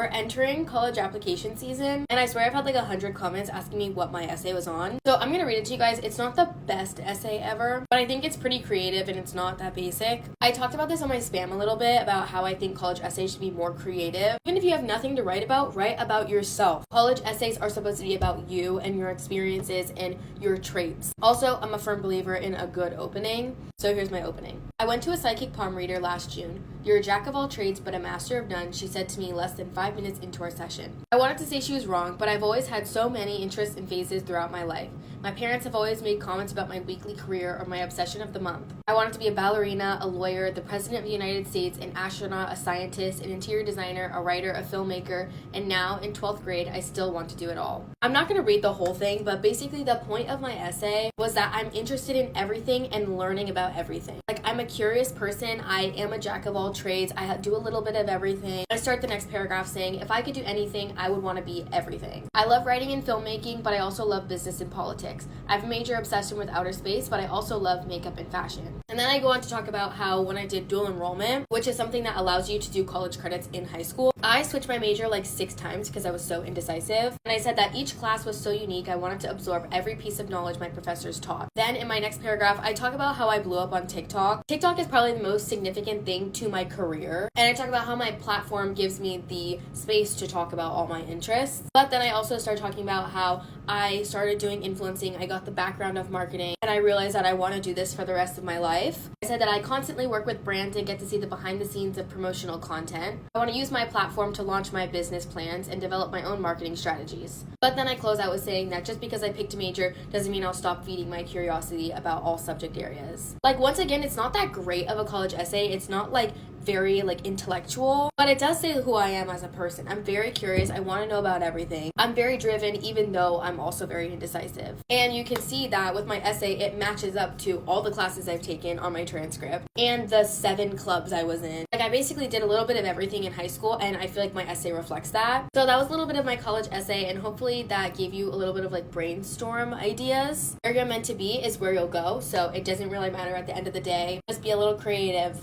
We're entering college application season, and I swear I've had like 100 comments asking me what my essay was on. So I'm gonna read it to you guys. It's not the best essay ever, but I think it's pretty creative and it's not that basic. I talked about this on my spam a little bit about how I think college essays should be more creative. Even if you have nothing to write about yourself. College essays are supposed to be about you and your experiences and your traits. Also, I'm a firm believer in a good opening. So here's my opening. I went to a psychic palm reader last June. You're a jack of all trades, but a master of none, she said to me less than 5 minutes into our session. I wanted to say she was wrong, but I've always had so many interests and phases throughout my life. My parents have always made comments about my weekly career or my obsession of the month. I wanted to be a ballerina, a lawyer, the president of the United States, an astronaut, a scientist, an interior designer, a writer, a filmmaker, and now, in 12th grade, I still want to do it all. I'm not going to read the whole thing, but basically the point of my essay was that I'm interested in everything and learning about everything. Like, I'm a curious person. I am a jack of all trades. I do a little bit of everything. I start the next paragraph saying, if I could do anything, I would want to be everything. I love writing and filmmaking, but I also love business and politics. I have a major obsession with outer space, but I also love makeup and fashion. And then I go on to talk about how when I did dual enrollment, which is something that allows you to do college credits in high school, I switched my major like 6 times because I was so indecisive. And I said that each class was so unique, I wanted to absorb every piece of knowledge my professors taught. Then in my next paragraph, I talk about how I blew up on TikTok. TikTok is probably the most significant thing to my career. And I talk about how my platform gives me the space to talk about all my interests. But then I also start talking about how I started doing influencing, I got the background of marketing, and I realized that I want to do this for the rest of my life. I said that I constantly work with brands and get to see the behind the scenes of promotional content. I want to use my platform to launch my business plans and develop my own marketing strategies. But then I close out with saying that just because I picked a major doesn't mean I'll stop feeding my curiosity about all subject areas. Like, once again, it's not that great of a college essay. It's not like very like intellectual, but it does say who I am as a person. I'm very curious. I want to know about everything. I'm very driven, even though I'm also very indecisive. And you can see that with my essay, it matches up to all the classes I've taken on my transcript and the 7 clubs I was in. Like, I basically did a little bit of everything in high school, and I feel like my essay reflects that. So that was a little bit of my college essay, and hopefully that gave you a little bit of like brainstorm ideas. Where you're meant to be is where you'll go, so it doesn't really matter at the end of the day. Just be a little creative.